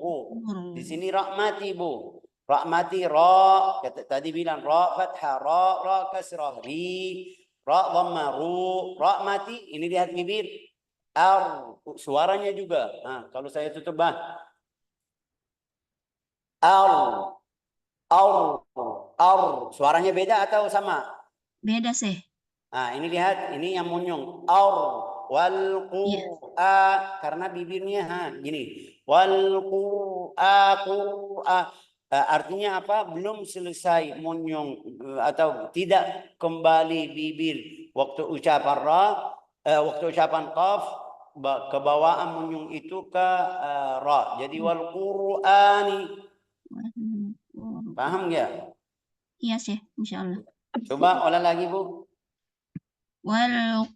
Di sini ra mati, Bu. Ra mati, ra. Tadi bilang ra fathah, ra kasrah, ri. Ra dhamma, ru, ra mati, ini lihat bibir. Suaranya juga. Nah, kalau saya tutup suaranya beda atau sama? Beda, Syekh. Nah, ini lihat, ini yang munyung. Wal karena bibirnya gini. Wal artinya apa? Belum selesai munyung atau tidak kembali bibir waktu ucapan ra, waktu ucapan qaf, kebawaan munyung itu ke ra. Jadi wal qur'ani. Paham nggak? Iya, Syekh, insyaallah. Coba ulang lagi, Bu. Wal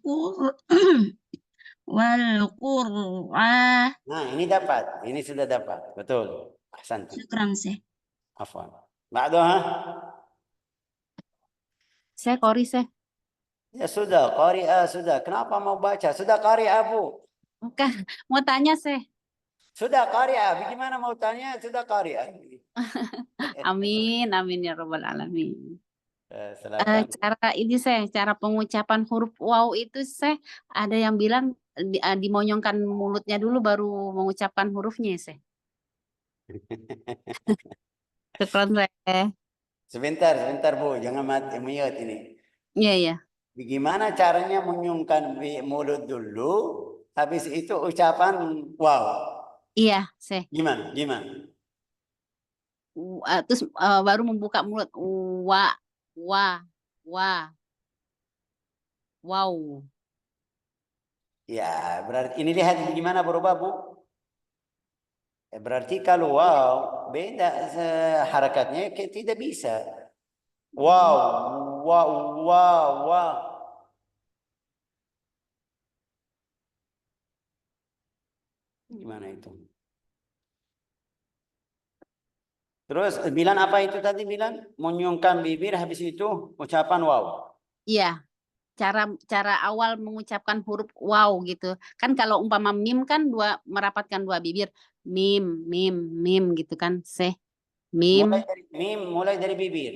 qur'an. Nah, ini dapat. Ini sudah dapat. Betul. Ahsanti. Syukran, Syekh. Afwan. Ba'daha? Saya qori, Syekh. Ya sudah, qari'ah sudah. Kenapa mau baca? Sudah qari'ah, Bu. Bukan, mau tanya, Syekh. Sudah qari'ah. Bagaimana mau tanya? Sudah qari'ah. Amin, amin ya rabbal alamin. Silakan. Cara ini, Syekh, cara pengucapan huruf waw itu, Syekh, ada yang bilang dimonyongkan mulutnya dulu baru mengucapkan hurufnya, Syekh. Syukran, Syekh. Sebentar, Bu. Jangan mati mute ini. Iya, iya. Bagaimana caranya menyungkan mulut dulu, habis itu ucapan wow. Iya, Syekh. Gimana? Terus baru membuka mulut. Wow. Ya, berarti ini lihat gimana berubah, Bu? Berarti kalau wow beda harakatnya tidak bisa. Wow. Gimana itu? Terus bilang apa itu tadi bilang? Menyungkan bibir habis itu ucapan wow. Iya. Cara awal mengucapkan huruf wow gitu. Kan kalau umpama mim kan merapatkan dua bibir. Mim gitu kan. Mim. Mulai dari bibir.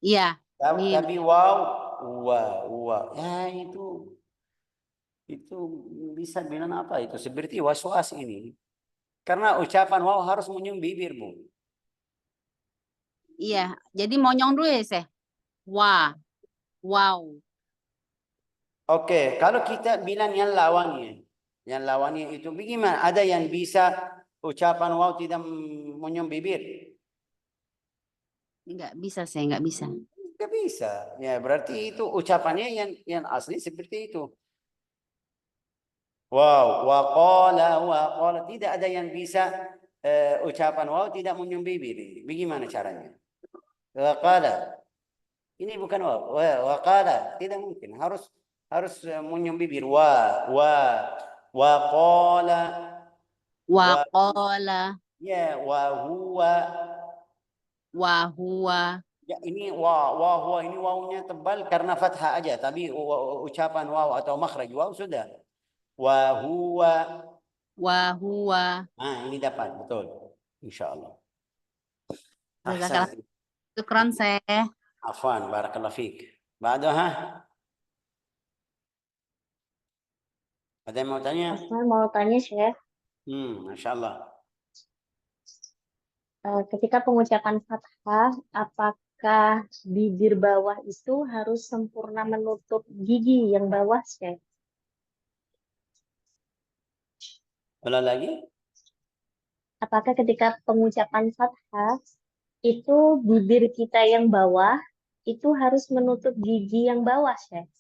Iya. Tapi wow. Ya itu bisa bilang apa itu? Seperti was-was ini. Karena ucapan wow harus menyung bibir, Bu. Iya. Jadi monyong dulu ya, Syekh. Wow. Oke, kalau kita bilang yang lawannya itu bagaimana? Ada yang bisa ucapan wow tidak menyung bibir? Enggak bisa, saya enggak bisa. Enggak bisa. Ya, berarti itu ucapannya yang asli seperti itu. Wow, waqala. Tidak ada yang bisa ucapan wow tidak menyung bibir. Bagaimana caranya? Waqala. Ini bukan wow. Waqala. Tidak mungkin. Harus menyung bibir. Waqala. Waqala. Ya, wa huwa. Ya, ini huwa ini wawunya tebal karena fathah aja, tapi ucapan waw atau makhraj waw sudah. Wa huwa. Wa huwa. Nah, ini dapat betul. Insyaallah. Jazakallah. Ahsan. Syukran, Syekh. Afwan, barakallahu fiik. Ba'daha? Ada yang mau tanya? Saya mau tanya, Syekh. Masya Allah. Ketika pengucapan fathah, apakah bibir bawah itu harus sempurna menutup gigi yang bawah, Syekh? Ulang lagi? Apakah ketika pengucapan fathah, itu bibir kita yang bawah itu harus menutup gigi yang bawah, Syekh?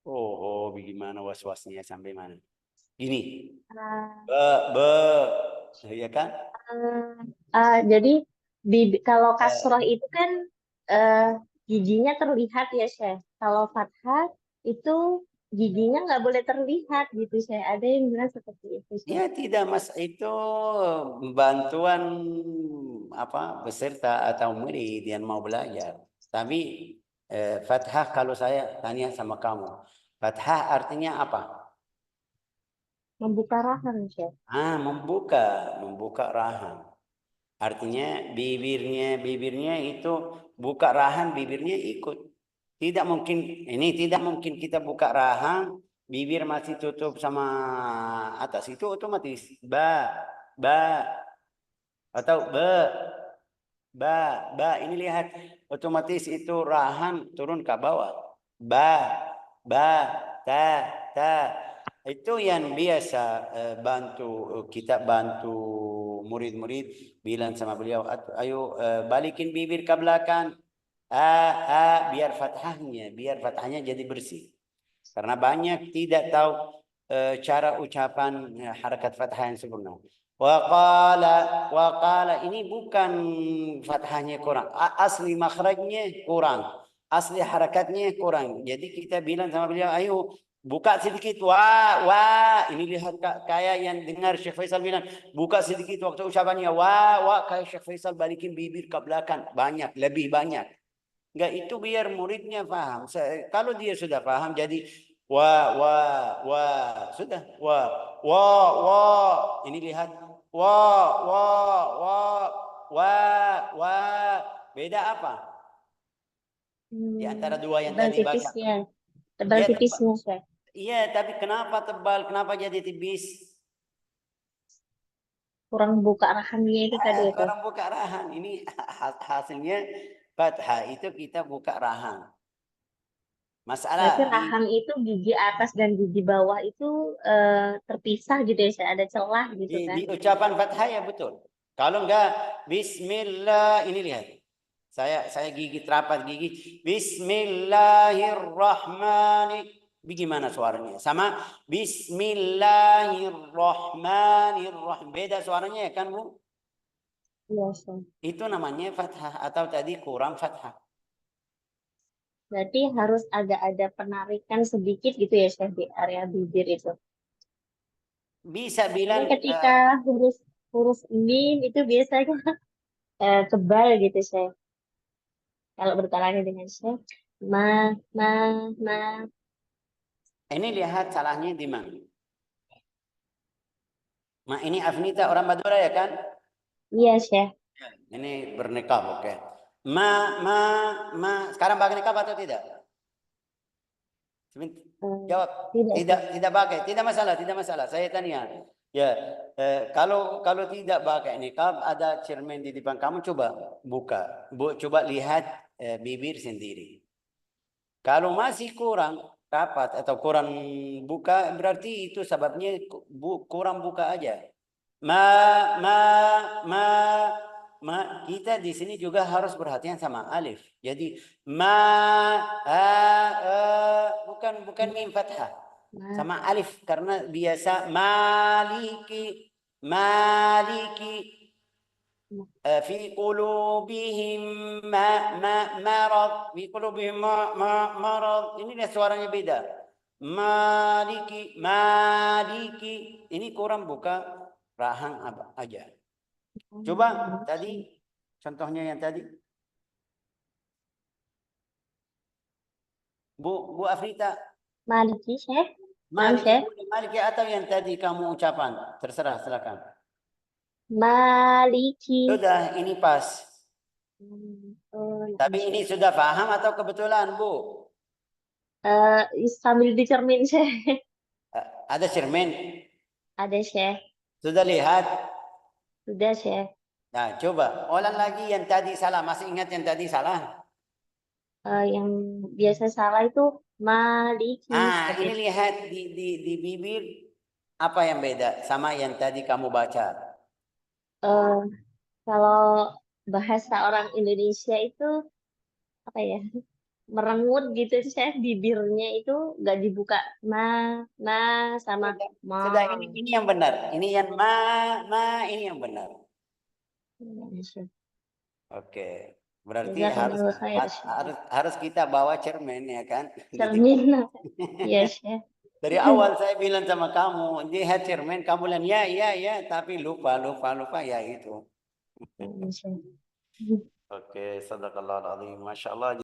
Oh, bagaimana was-wasnya sampai mana? Gini. Ya kan? Jadi kalau kasroh itu kan giginya terlihat ya, Syekh. Kalau fathah itu giginya nggak boleh terlihat gitu, Syekh. Ada yang bilang seperti itu, Syekh. Ya tidak, Mas, itu bantuan peserta atau murid yang mau belajar. Tapi fathah, kalau saya tanya sama kamu, fathah artinya apa? Membuka rahang, Syekh. Membuka rahang. Artinya bibirnya itu buka rahang, bibirnya ikut. Tidak mungkin kita buka rahang, bibir masih tutup sama atas, itu otomatis ba atau ba. Ini lihat, otomatis itu rahang turun ke bawah. Ba ta. Itu yang biasa kita bantu murid-murid, bilang sama beliau, ayo balikin bibir ke belakang. Biar fathahnya jadi bersih. Karena banyak tidak tahu cara ucapan harakat fathah yang sempurna. Waqala ini bukan fathahnya kurang, asli makhrajnya kurang, asli harakatnya kurang. Jadi kita bilang sama beliau, ayo buka sedikit, ini lihat kayak yang dengar Syekh Faisal bilang, buka sedikit waktu ucapannya, kayak Syekh Faisal balikin bibir ke belakang, lebih banyak. Enggak, itu biar muridnya paham. Kalau dia sudah paham, jadi sudah ini lihat beda apa di antara dua yang Tebal tadi baca? tipisnya. Tebal tipisnya, Syekh. Iya, tapi kenapa tebal? Kenapa jadi tipis? Kurang buka rahangnya itu tadi itu. Kurang buka rahang. Ini hasilnya fathah itu kita buka rahang. Masalah Berarti rahang itu gigi atas dan gigi bawah itu terpisah gitu ya, Syekh. Ada celah gitu kan. di ucapan fathah ya betul. Kalau enggak bismillah, ini lihat. Saya gigit rapat gigi. Bismillahirrahmanirrahim. Bagaimana suaranya? Sama bismillahirrahmanirrahim. Beda suaranya ya kan, Bu? Iya, Syekh. Itu namanya fathah atau tadi kurang fathah. Berarti harus ada penarikan sedikit gitu ya, Syekh, di area bibir itu. Bisa bilang Ketika huruf mim itu biasanya tebal gitu, Syekh. Kalau berkalanya dengan Syekh, ma. Ini lihat salahnya di mana. Ini Afnita orang Madura ya kan? Iya, Syekh. Ini bernikah, oke. Ma. Sekarang pakai nikah atau tidak? Jawab. Tidak pakai. Tidak masalah. Saya tanya. Ya, kalau tidak pakai nikah, ada cermin di depan kamu, coba buka. Coba lihat bibir sendiri. Kalau masih kurang rapat atau kurang buka, berarti itu sebabnya kurang buka aja. Kita di sini juga harus perhatian sama alif. Jadi bukan mim fathah. Sama alif, karena biasa maliki fi qulubihim marad, fi qulubihim marad. Ini suaranya beda. Maliki. Ini kurang buka rahang aja. Coba tadi contohnya yang tadi. Bu Afrita, Maliki, Syekh. Naam, Maliki Syekh. boleh Maliki atau yang tadi kamu ucapan? Terserah, silakan. Maliki. Sudah, ini pas. Oh, Tapi ini sudah paham atau kebetulan, Bu? sambil dicermin, Syekh. Ada cermin? Ada, Syekh. Sudah lihat? Sudah, Syekh. Nah, coba ulang lagi yang tadi salah. Masih ingat yang tadi salah? Yang biasa salah itu Maliki. Ah, Seperti ini itu. lihat di bibir apa yang beda sama yang tadi kamu baca. Kalau bahasa orang Indonesia itu apa ya? Merengut gitu, Syekh. Bibirnya itu nggak dibuka. Sama ma. Sudah ini yang benar. Ini yang ini yang benar. Oke. Berarti Jazakumullah khair, harus kita bawa cermin ya kan? cermin. Iya, Syekh. Dari awal saya bilang sama kamu, lihat cermin, kamu bilang ya, tapi lupa ya itu. Iya, Syekh. Oke, sadaqallahul azim. Masya Allah.